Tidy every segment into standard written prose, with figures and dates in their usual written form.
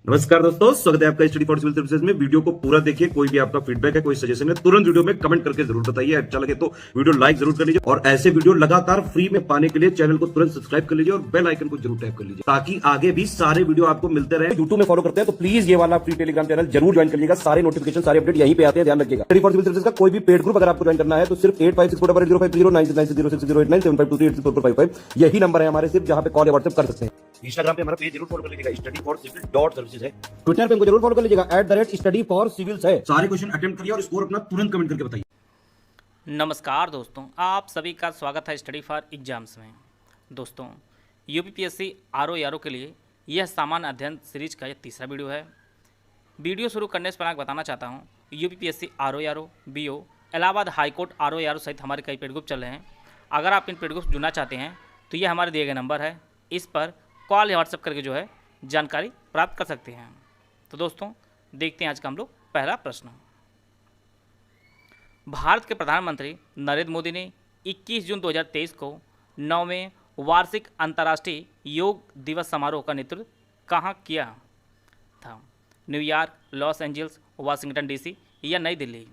नमस्कार दोस्तों, स्वागत है आपका स्टडी फॉर सिविल सर्विसेज में। वीडियो को पूरा देखिए। कोई भी आपका फीडबैक है, कोई सजेशन है, तुरंत वीडियो में कमेंट करके जरूर बताइए। अच्छा लगे तो वीडियो लाइक जरूर कर लीजिए और ऐसे वीडियो लगातार फ्री में पाने के लिए चैनल को तुरंत सब्सक्राइब कर लीजिए और बेल आइकन को जरूर टैप कर लीजिए ताकि आगे भी सारे वीडियो आपको मिलते रहे। यूट्यूब में फॉलो करते हैं तो प्लीज ये वाला फ्री टेलीग्राम चैनल जरूर ज्वाइन कर लीजिएगा। सारे नोटिफिकेशन, सारे अपडेट यहीं पे आते हैं, ध्यान रखिएगा। स्टडी फॉर सिविल सर्विसेज का कोई भी पेड ग्रुप अगर आपको ज्वाइन करना है तो सिर्फ 85648050969062386455 यही नंबर है हमारे, सिर्फ जहां पे कॉल या व्हाट्सएप कर सकते हैं। इंस्टाग्राम पे हमारा पेज जरूर फॉलो कर लीजिएगा, study for civil dot services है। ट्विटर पे हमको जरूर फॉलो कर लीजिएगा, @study for civils है। सारे क्वेश्चन अटेम्प्ट करिए और स्कोर अपना तुरंत कमेंट करके बताइए। नमस्कार दोस्तों, आप सभी का स्वागत है स्टडी फॉर एग्जाम्स में। दोस्तों, यूपीपीएससी आरओ के लिए यह सामान्य अध्ययन सीरीज का यह तीसरा वीडियो है। वीडियो शुरू करने से पहले मैं बताना चाहता हूँ, UPPSC RO, BO, Allahabad high court RO सहित हमारे कई पेड ग्रुप चल रहे हैं। अगर आप इन पेड ग्रुप जुड़ना चाहते हैं तो ये हमारे दिए गए नंबर है, इस पर कॉल या व्हाट्सएप करके जो है जानकारी प्राप्त कर सकते हैं। तो दोस्तों, देखते हैं आज का हम लोग पहला प्रश्न। भारत के प्रधानमंत्री नरेंद्र मोदी ने 21 जून 2023 को 9वें वार्षिक अंतर्राष्ट्रीय योग दिवस समारोह का नेतृत्व कहाँ किया था? New York, Los Angeles, Washington DC या नई दिल्ली?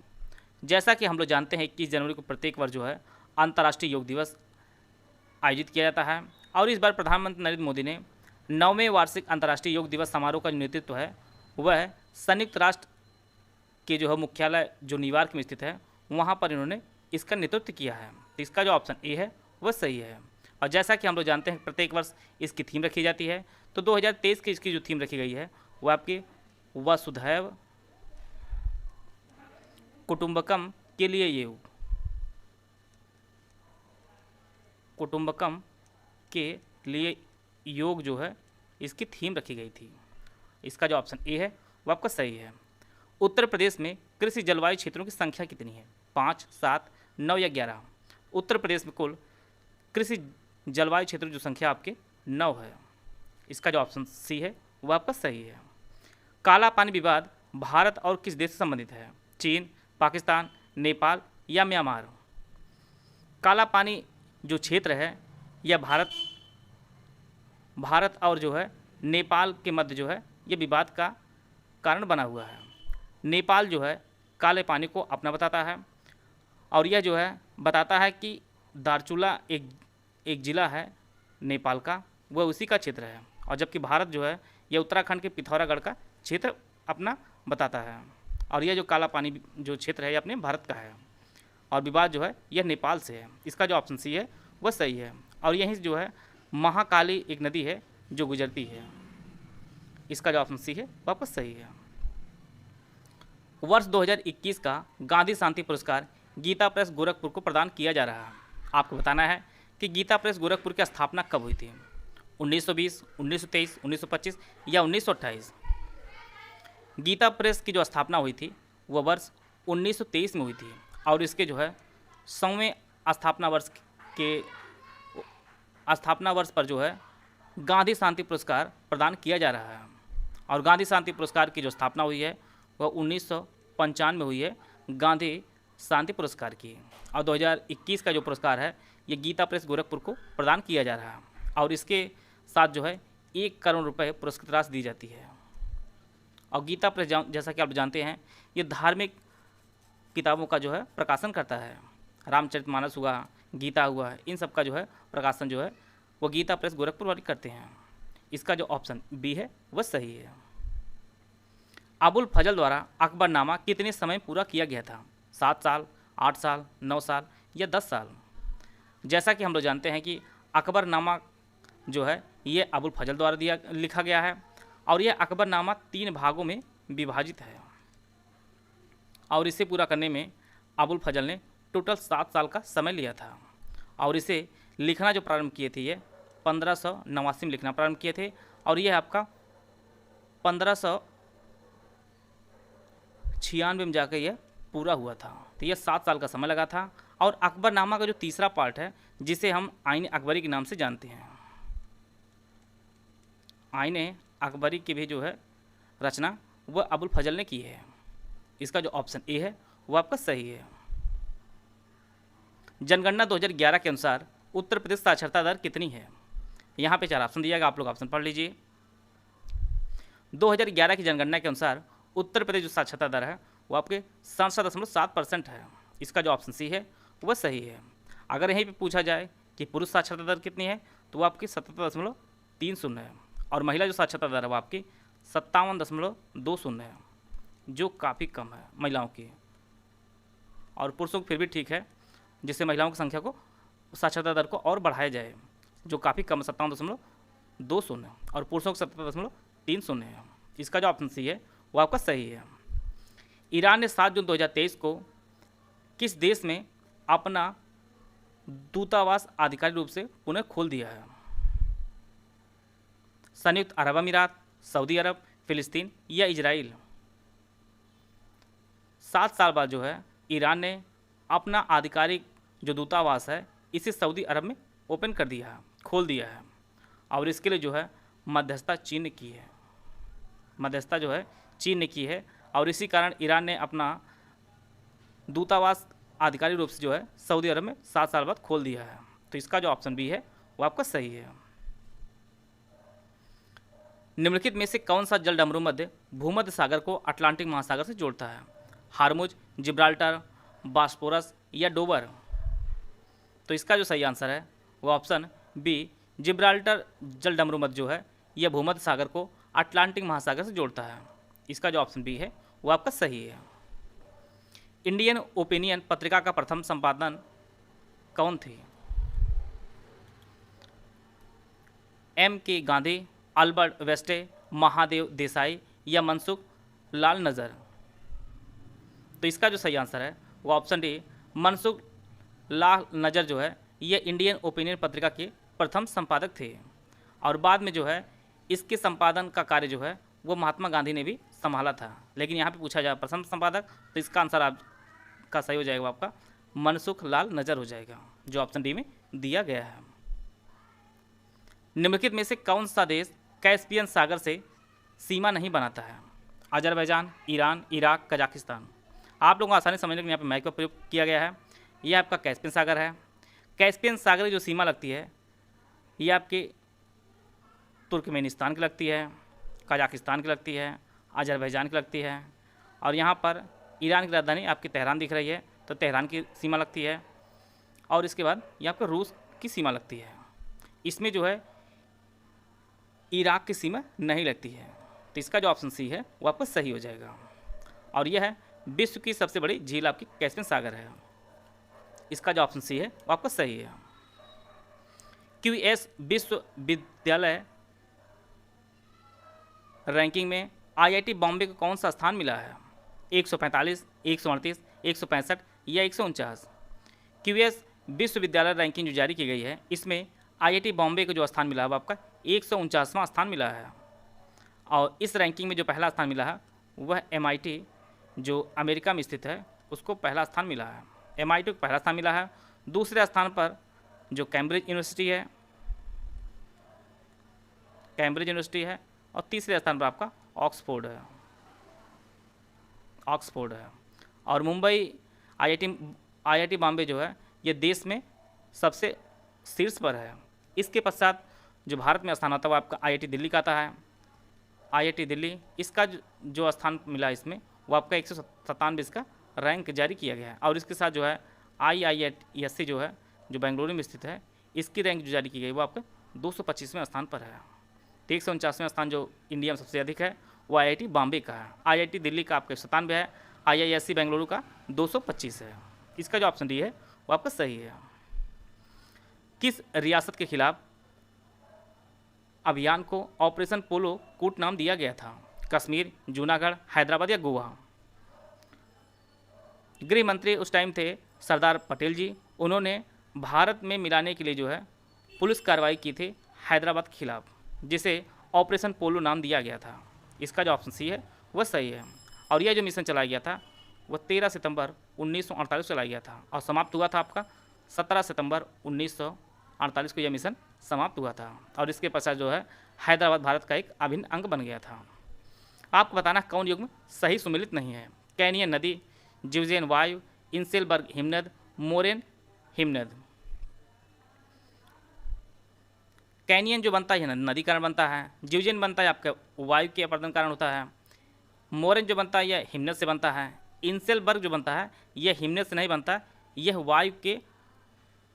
जैसा कि हम लोग जानते हैं 21 जनवरी को प्रत्येक वर्ष जो है अंतर्राष्ट्रीय योग दिवस आयोजित किया जाता है और इस बार प्रधानमंत्री नरेंद्र मोदी ने 9वें वार्षिक अंतर्राष्ट्रीय योग दिवस समारोह का जो नेतृत्व है वह संयुक्त राष्ट्र के जो है मुख्यालय जो न्यूयॉर्क में स्थित है वहाँ पर इन्होंने इसका नेतृत्व किया है। तो इसका जो ऑप्शन ए है वह सही है। और जैसा कि हम लोग जानते हैं प्रत्येक वर्ष इसकी थीम रखी जाती है, तो 2023 की इसकी जो थीम रखी गई है वह आपकी वसुधैव कुटुंबकम के लिए योग, कुटुंबकम के लिए योग जो है इसकी थीम रखी गई थी। इसका जो ऑप्शन ए है वह आपका सही है। उत्तर प्रदेश में कृषि जलवायु क्षेत्रों की संख्या कितनी है? 5, 7, 9 या 11? उत्तर प्रदेश में कुल कृषि जलवायु क्षेत्र जो संख्या आपके 9 है। इसका जो ऑप्शन सी है वह आपका सही है। काला पानी विवाद भारत और किस देश से संबंधित है? चीन, पाकिस्तान, नेपाल या म्यांमार? काला पानी जो क्षेत्र है यह भारत और जो है नेपाल के मध्य जो है ये विवाद का कारण बना हुआ है। नेपाल जो है काले पानी को अपना बताता है और यह जो है बताता है कि दार्चुला एक ज़िला है नेपाल का, वह उसी का क्षेत्र है। और जबकि भारत जो है यह उत्तराखंड के पिथौरागढ़ का क्षेत्र अपना बताता है और यह जो काला पानी जो क्षेत्र है ये अपने भारत का है और विवाद जो है यह नेपाल से है। इसका जो ऑप्शन सी है वह सही है। और यहीं जो है महाकाली एक नदी है जो गुजरती है। इसका जो ऑप्शन सी है वह आपका सही है। वर्ष 2021 का गांधी शांति पुरस्कार गीता प्रेस गोरखपुर को प्रदान किया जा रहा है। आपको बताना है कि गीता प्रेस गोरखपुर की स्थापना कब हुई थी? 1920, 1923, 1925 या 1928? गीता प्रेस की जो स्थापना हुई थी वह वर्ष 1923 में हुई थी और इसके जो है 100वें स्थापना वर्ष पर जो है गांधी शांति पुरस्कार प्रदान किया जा रहा है। और गांधी शांति पुरस्कार की जो स्थापना हुई है वह 1995 में हुई है गांधी शांति पुरस्कार की। और 2021 का जो पुरस्कार है ये गीता प्रेस गोरखपुर को प्रदान किया जा रहा है और इसके साथ जो है 1 करोड़ रुपए पुरस्कृत राशि दी जाती है। और गीता प्रेस जैसा कि आप जानते हैं ये धार्मिक किताबों का जो है प्रकाशन करता है। रामचरितमानस हुआ, गीता हुआ, इन सब का जो है प्रकाशन जो है वो गीता प्रेस गोरखपुर वाले करते हैं। इसका जो ऑप्शन बी है वह सही है। अबुल फजल द्वारा अकबरनामा कितने समय पूरा किया गया था? 7 साल, 8 साल, 9 साल या 10 साल? जैसा कि हम लोग जानते हैं कि अकबरनामा जो है ये अबुल फजल द्वारा लिखा गया है और यह अकबरनामा 3 भागों में विभाजित है और इसे पूरा करने में अबुल फजल ने टोटल 7 साल का समय लिया था। और इसे लिखना जो प्रारंभ किए थे ये 1589 में लिखना प्रारंभ किए थे और यह आपका 1596 में जाकर यह पूरा हुआ था। तो यह 7 साल का समय लगा था। और अकबरनामा का जो तीसरा पार्ट है जिसे हम आईन अकबरी के नाम से जानते हैं, आईन अकबरी की भी जो है रचना वह अबुल फजल ने की है। इसका जो ऑप्शन ए है वह आपका सही है। जनगणना 2011 के अनुसार उत्तर प्रदेश साक्षरता दर कितनी है? यहाँ पे 4 ऑप्शन दिया गया, आप लोग ऑप्शन पढ़ लीजिए। 2011 की जनगणना के अनुसार उत्तर प्रदेश जो साक्षरता दर है वो आपके 67.7% है। इसका जो ऑप्शन सी है वह सही है। अगर यहीं पे पूछा जाए कि पुरुष साक्षरता दर कितनी है तो वो आपकी 77.30 है, और महिला जो साक्षरता दर है वो आपकी 57.20 है, जो काफ़ी कम है महिलाओं की। और पुरुषों को फिर भी ठीक है, जिससे महिलाओं की संख्या को, साक्षरता दर को और बढ़ाया जाए, जो काफ़ी कम 57.20 है, और पुरुषों को 77.30 है। इसका जो ऑप्शन सी है वो आपका सही है। ईरान ने 7 जून 2023 को किस देश में अपना दूतावास आधिकारिक रूप से पुनः खोल दिया है? संयुक्त अरब अमीरात, सऊदी अरब, फिलिस्तीन या इजराइल? 7 साल बाद जो है ईरान ने अपना आधिकारिक जो दूतावास है इसे सऊदी अरब में ओपन कर दिया है, खोल दिया है, और इसके लिए जो है मध्यस्थता चीन ने की है। मध्यस्थता जो है चीन ने की है, और इसी कारण ईरान ने अपना दूतावास आधिकारिक रूप से जो है सऊदी अरब में 7 साल बाद खोल दिया है। तो इसका जो ऑप्शन बी है वो आपका सही है। निम्नलिखित में से कौन सा जल डमरू मध्य भूमध्य सागर को अटलांटिक महासागर से जोड़ता है? हार्मुज, जिब्राल्टर, बास्पोरस या डोबर? तो इसका जो सही आंसर है वो ऑप्शन बी, जिब्राल्टर जल डमरू मध्य जो है यह भूमध्य सागर को अटलांटिक महासागर से जोड़ता है। इसका जो ऑप्शन बी है वो आपका सही है। इंडियन ओपिनियन पत्रिका का प्रथम संपादन कौन थे? M.K. गांधी, अल्बर्ट वेस्टे, महादेव देसाई या मनसुख लाल नज़र? तो इसका जो सही आंसर है वो ऑप्शन डी, मनसुख लाल नज़र जो है यह इंडियन ओपिनियन पत्रिका के प्रथम संपादक थे, और बाद में जो है इसके संपादन का कार्य जो है वो महात्मा गांधी ने भी संभाला था। लेकिन यहाँ पे पूछा जाए प्रथम संपादक, तो इसका आंसर आपका सही हो जाएगा, आपका मनसुख लाल नज़र हो जाएगा, जो ऑप्शन डी में दिया गया है। निम्नलिखित में से कौन सा देश कैस्पियन सागर से सीमा नहीं बनाता है? Azerbaijan, Iran, Iraq, Kazakhstan? आप लोगों को आसानी समझने के लिए यहाँ पे मैप का प्रयोग किया गया है। यह आपका कैस्पियन सागर है। कैस्पियन सागर की जो सीमा लगती है ये आपके तुर्कमेनिस्तान की लगती है, कजाकिस्तान की लगती है, अजरबैजान की लगती है, और यहाँ पर ईरान की राजधानी आपकी तेहरान दिख रही है, तो तेहरान की सीमा लगती है, और इसके बाद यहाँ पर रूस की सीमा लगती है। इसमें जो है इराक की सीमा नहीं लगती है, तो इसका जो ऑप्शन सी है वो आपका सही हो जाएगा। और यह है विश्व की सबसे बड़ी झील आपकी कैस्पियन सागर है। इसका जो ऑप्शन सी है वो आपका सही है। QS विश्वविद्यालय रैंकिंग में IIT बॉम्बे को कौन सा स्थान मिला है? 145, 138, 165 या 149? QS विश्वविद्यालय रैंकिंग जो जारी की गई है इसमें IIT बॉम्बे को जो स्थान मिला है वो आपका 149वां स्थान मिला है, और इस रैंकिंग में जो पहला स्थान मिला है वह MIT जो अमेरिका में स्थित है उसको पहला स्थान मिला है। MIT को पहला स्थान मिला है। दूसरे स्थान पर जो कैम्ब्रिज यूनिवर्सिटी है, और तीसरे स्थान पर आपका ऑक्सफोर्ड है। और मुंबई IIT बॉम्बे जो है ये देश में सबसे शीर्ष पर है। इसके पश्चात जो भारत में स्थान आता है वो आपका IIT दिल्ली का आता है। IIT दिल्ली इसका जो स्थान मिला इसमें वो आपका 197 इसका रैंक जारी किया गया है, और इसके साथ जो है IISc जो है जो बेंगलुरु में स्थित है इसकी रैंक जो जारी की गई वो आपका 225वें स्थान पर है। 149वां स्थान जो इंडिया में सबसे अधिक है वो IIT बॉम्बे का है। IIT दिल्ली का आपका 97 है, IISc बेंगलुरु का 225 है। इसका जो ऑप्शन डी है वो आपका सही है। किस रियासत के खिलाफ अभियान को ऑपरेशन पोलो कूट नाम दिया गया था? कश्मीर, जूनागढ़, हैदराबाद या गोवा? गृह मंत्री उस टाइम थे सरदार पटेल जी। उन्होंने भारत में मिलाने के लिए जो है पुलिस कार्रवाई की थी हैदराबाद के खिलाफ, जिसे ऑपरेशन पोलो नाम दिया गया था। इसका जो ऑप्शन सी है वह सही है। और यह जो मिशन चलाया गया था वह 13 सितंबर 1948 चलाया गया था, और समाप्त हुआ था आपका 17 सितंबर 1948 को यह मिशन समाप्त हुआ था। और इसके पश्चात जो है हैदराबाद भारत का एक अभिन्न अंग बन गया था। आपको बताना कौन युग्म सही सुमिलित नहीं है? कैनियन नदी, जिवजेन वायु, इंसेलबर्ग हिमनद, मोरेन हिमनद? कैनियन जो बनता है नदी कारण बनता है। जीवजन बनता है आपका वायु के अपर्दन कारण होता है। मोरेन जो बनता है यह हिमनद से बनता है। इंसेलबर्ग जो बनता है यह हिमनद से नहीं बनता, यह वायु के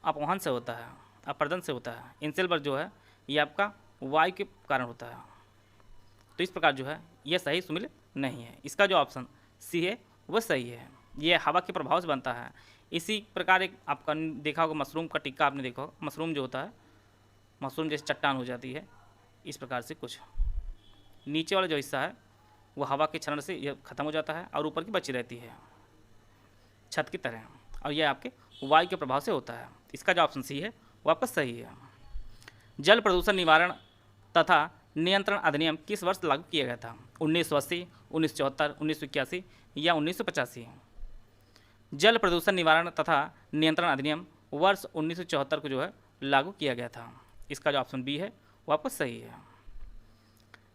अपवहन से होता है, अपर्दन से होता है। इंसेलबर्ग जो है यह आपका वायु के कारण होता है। तो इस प्रकार जो है यह सही सुमिल नहीं है। इसका जो ऑप्शन सी है वह सही है। यह हवा के प्रभाव से बनता है। इसी प्रकार एक आपका देखा होगा मशरूम का टिक्का, आपने देखा होगा मशरूम जो होता है, मशरूम जैसे चट्टान हो जाती है इस प्रकार से, कुछ नीचे वाला जो हिस्सा है वो हवा के क्षरण से यह खत्म हो जाता है और ऊपर की बची रहती है छत की तरह, और यह आपके वायु के प्रभाव से होता है। इसका जो ऑप्शन सी है वो आपका सही है। जल प्रदूषण निवारण तथा नियंत्रण अधिनियम किस वर्ष लागू किया गया था? 1980, 1974, 1981 या 1985? जल प्रदूषण निवारण तथा नियंत्रण अधिनियम वर्ष 1974 को जो है लागू किया गया था। इसका जो ऑप्शन बी है वो आपको सही है।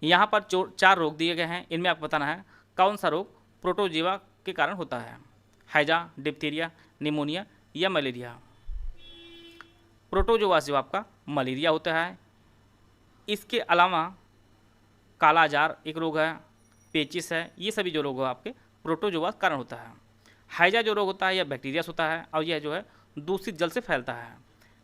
यहाँ पर 4 रोग दिए गए हैं, इनमें आपको बताना है कौन सा रोग प्रोटोजीवा के कारण होता है। हैजा, डिप्थीरिया, निमोनिया या मलेरिया। प्रोटोजोआ जो आपका मलेरिया होता है। इसके अलावा काला जार एक रोग है, पेचिस है, ये सभी जो रोग है आपके प्रोटोजोआ के कारण होता है। हैजा जो रोग होता है यह बैक्टीरिया से होता है और यह जो है दूषित जल से फैलता है।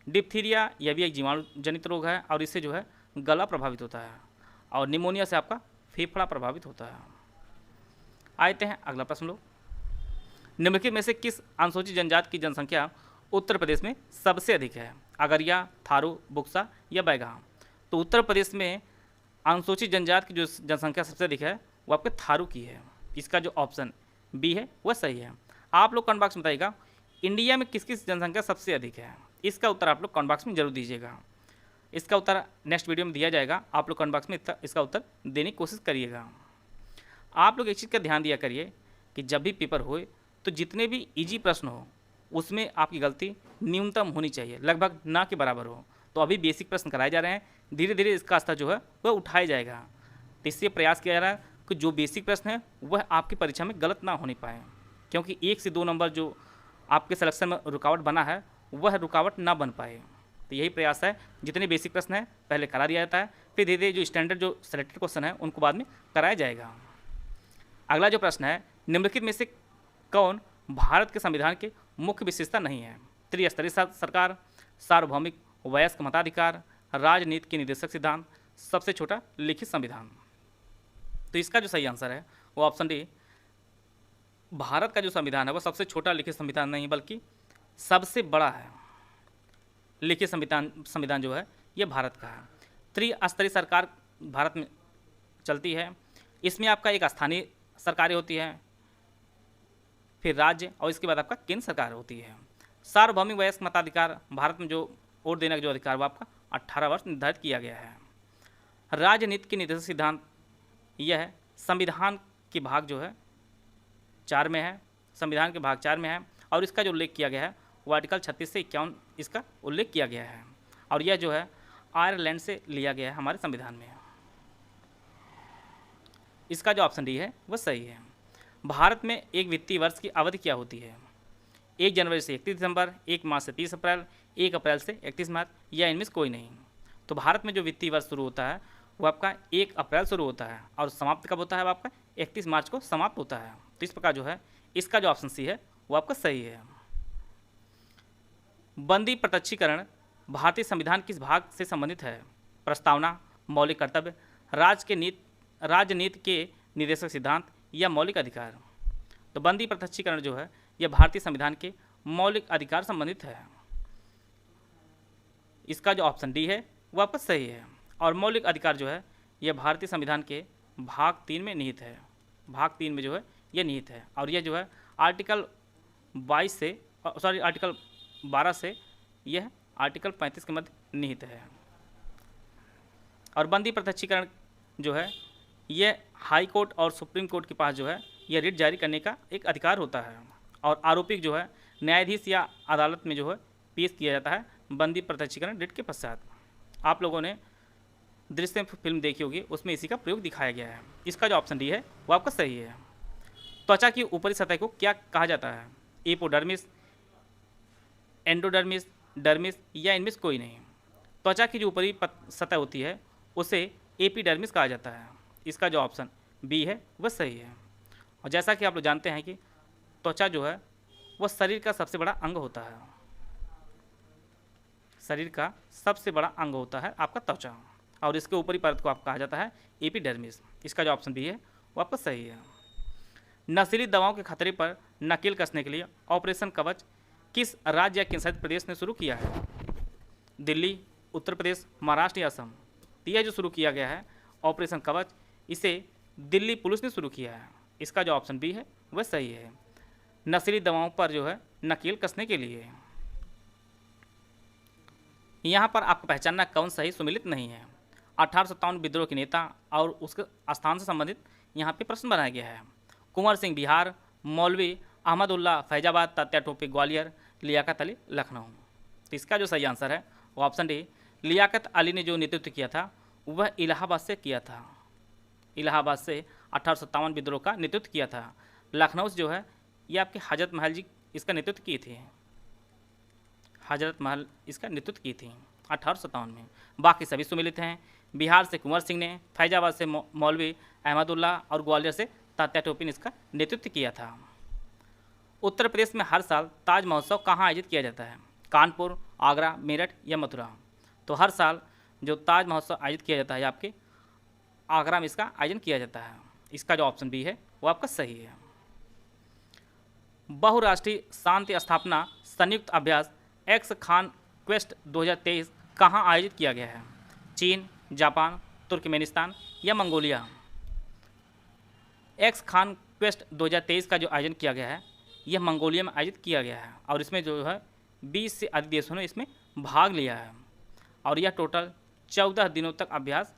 डिप्थीरिया यह भी एक जीवाणु जनित रोग है और इससे जो है गला प्रभावित होता है। और निमोनिया से आपका फेफड़ा प्रभावित होता है। आते हैं अगला प्रश्न लोग, निम्नलिखित में से किस अनुसूचित जनजाति की जनसंख्या उत्तर प्रदेश में सबसे अधिक है? अगरिया, थारू, बुक्सा या बैगा? तो उत्तर प्रदेश में अनुसूचित जनजाति की जो जनसंख्या सबसे अधिक है वो आपके थारू की है। इसका जो ऑप्शन बी है वह सही है। आप लोग कमेंट बॉक्स में बताइएगा इंडिया में किस किस जनसंख्या सबसे अधिक है। इसका उत्तर आप लोग कमेंट बॉक्स में जरूर दीजिएगा। इसका उत्तर नेक्स्ट वीडियो में दिया जाएगा, आप लोग कमेंट बॉक्स में इसका उत्तर देने की कोशिश करिएगा। आप लोग एक चीज़ का ध्यान दिया करिए कि जब भी पेपर होए तो जितने भी इजी प्रश्न हो उसमें आपकी गलती न्यूनतम होनी चाहिए, लगभग ना के बराबर हो। तो अभी बेसिक प्रश्न कराए जा रहे हैं, धीरे धीरे इसका स्तर जो है वह उठाया जाएगा। तो इससे प्रयास किया जा रहा है कि जो बेसिक प्रश्न है वह आपकी परीक्षा में गलत ना होने पाए, क्योंकि 1 से 2 नंबर जो आपके सिलेक्शन में रुकावट बना है वह रुकावट ना बन पाए। तो यही प्रयास है, जितने बेसिक प्रश्न हैं पहले करा दिया जाता है, फिर धीरे धीरे जो स्टैंडर्ड जो सेलेक्टेड क्वेश्चन है उनको बाद में कराया जाएगा। अगला जो प्रश्न है, निम्नलिखित में से कौन भारत के संविधान के मुख्य विशेषता नहीं है? त्रिस्तरीय सरकार, सार्वभौमिक वयस्क मताधिकार, राजनीति के निदेशक सिद्धांत, सबसे छोटा लिखित संविधान। तो इसका जो सही आंसर है वो ऑप्शन डी, भारत का जो संविधान है वो सबसे छोटा लिखित संविधान नहीं बल्कि सबसे बड़ा है। लिखित संविधान जो है ये भारत का है। त्रिस्तरीय सरकार भारत में चलती है। इसमें आपका एक स्थानीय सरकारें होती है, फिर राज्य और इसके बाद आपका केंद्र सरकार होती है। सार्वभौमिक वयस्क मताधिकार, भारत में जो वोट देने का जो अधिकार वो आपका 18 वर्ष निर्धारित किया गया है। राजनीति के निदेशक सिद्धांत, यह संविधान के भाग जो है 4 में है, संविधान के भाग 4 में है और इसका जो उल्लेख किया गया है वो आर्टिकल 36 से 51 इसका उल्लेख किया गया है और यह जो है आयरलैंड से लिया गया है हमारे संविधान में। इसका जो ऑप्शन डी है वह सही है। भारत में एक वित्तीय वर्ष की अवधि क्या होती है? 1 जनवरी से 31 दिसंबर, 1 मार्च से 30 अप्रैल, 1 अप्रैल से 31 मार्च या इनमें से कोई नहीं। तो भारत में जो वित्तीय वर्ष शुरू होता है वो आपका 1 अप्रैल शुरू होता है और समाप्त कब होता है? वो आपका 31 मार्च को समाप्त होता है। तो इस प्रकार जो है इसका जो ऑप्शन सी है वो आपका सही है। बंदी प्रत्यक्षीकरण भारतीय संविधान किस भाग से संबंधित है? प्रस्तावना, मौलिक कर्तव्य, राजनीति के निदेशक सिद्धांत या मौलिक अधिकार? तो बंदी प्रत्यक्षीकरण जो है यह भारतीय संविधान के मौलिक अधिकार संबंधित है। इसका जो ऑप्शन डी है वह आपका सही है और मौलिक अधिकार जो है यह भारतीय संविधान के भाग 3 में निहित है। भाग 3 में जो है यह निहित है और यह जो है आर्टिकल 12 से यह आर्टिकल 35 के मध्य निहित है। और बंदी प्रत्यक्षीकरण जो है यह हाई कोर्ट और सुप्रीम कोर्ट के पास जो है यह रिट जारी करने का एक अधिकार होता है और आरोपी जो है न्यायाधीश या अदालत में जो है पेश किया जाता है बंदी प्रत्यक्षीकरण रिट के पश्चात। आप लोगों ने दृश्य फिल्म देखी होगी, उसमें इसी का प्रयोग दिखाया गया है। इसका जो ऑप्शन डी है वो आपका सही है। त्वचा की ऊपरी सतह को क्या कहा जाता है? एपोडर्मिस, एंडोडर्मिस, डर्मिस या इनमें से कोई नहीं? त्वचा की जो ऊपरी सतह होती है उसे एपिडर्मिस कहा जाता है। इसका जो ऑप्शन बी है वह सही है। और जैसा कि आप लोग जानते हैं कि त्वचा जो है वह शरीर का सबसे बड़ा अंग होता है। शरीर का सबसे बड़ा अंग होता है आपका त्वचा, और इसके ऊपरी परत को आप कहा जाता है एपिडर्मिस। इसका जो ऑप्शन बी है वो आपका सही है। नशीली दवाओं के खतरे पर नकेल कसने के लिए ऑपरेशन कवच किस राज्य या केंद्रशासित प्रदेश ने शुरू किया है? दिल्ली, उत्तर प्रदेश, महाराष्ट्र या असम? तो यह जो शुरू किया गया है ऑपरेशन कवच, इसे दिल्ली पुलिस ने शुरू किया है। इसका जो ऑप्शन बी है वह सही है। नशीली दवाओं पर जो है नकेल कसने के लिए। यहाँ पर आपको पहचानना कौन सही सुमिलित नहीं है। 1857 विद्रोह के नेता और उसके स्थान से संबंधित यहाँ पे प्रश्न बनाया गया है। कुंवर सिंह बिहार, मौलवी अहमदुल्ला फैजाबाद, तात्या टोपे ग्वालियर, लियाकत अली लखनऊ। तो इसका जो सही आंसर है वो ऑप्शन डी, लियाकत अली ने जो नेतृत्व किया था वह इलाहाबाद से किया था। इलाहाबाद से 1857 विद्रोह का नेतृत्व किया था। लखनऊ से जो है ये आपके हजरत महल जी इसका नेतृत्व किए थे। हजरत महल इसका नेतृत्व की थी 1857 में। बाकी सभी सुमिलित हैं। बिहार से कुंवर सिंह ने, फैजाबाद से मौलवी अहमदुल्ला और ग्वालियर से तात्या टोपे ने इसका नेतृत्व किया था। उत्तर प्रदेश में हर साल ताज महोत्सव कहाँ आयोजित किया जाता है? कानपुर, आगरा, मेरठ या मथुरा? तो हर साल जो ताज महोत्सव आयोजित किया जाता है आपके आगरा में इसका आयोजन किया जाता है। इसका जो ऑप्शन बी है वो आपका सही है। बहुराष्ट्रीय शांति स्थापना संयुक्त अभ्यास एक्स खान क्वेस्ट 2023 कहाँ आयोजित किया गया है? चीन, जापान, तुर्कमेनिस्तान या मंगोलिया? एक्स खान क्वेस्ट 2023 का जो आयोजन किया गया है यह मंगोलिया में आयोजित किया गया है, और इसमें जो है 20 से अधिक देशों ने इसमें भाग लिया है, और यह टोटल 14 दिनों तक अभ्यास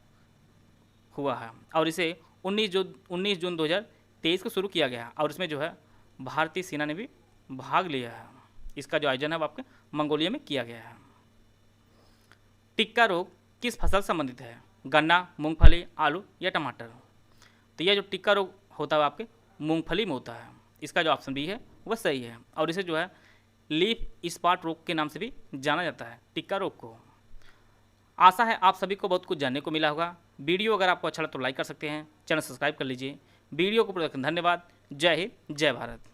हुआ है, और इसे 19 जून 2023 को शुरू किया गया है, और इसमें जो है भारतीय सेना ने भी भाग लिया है। इसका जो आयोजन है वो आपके मंगोलिया में किया गया है। टिक्का रोग किस फसल संबंधित है? गन्ना, मूंगफली, आलू या टमाटर? तो यह जो टिक्का रोग होता है आपके मूंगफली में होता है। इसका जो ऑप्शन बी है वह सही है, और इसे जो है लीफ स्पॉट रोग के नाम से भी जाना जाता है टिक्का रोग को। आशा है आप सभी को बहुत कुछ जानने को मिला होगा। वीडियो अगर आपको अच्छा लगा तो लाइक कर सकते हैं, चैनल सब्सक्राइब कर लीजिए। वीडियो को पूरा देखने धन्यवाद। जय हिंद, जय भारत।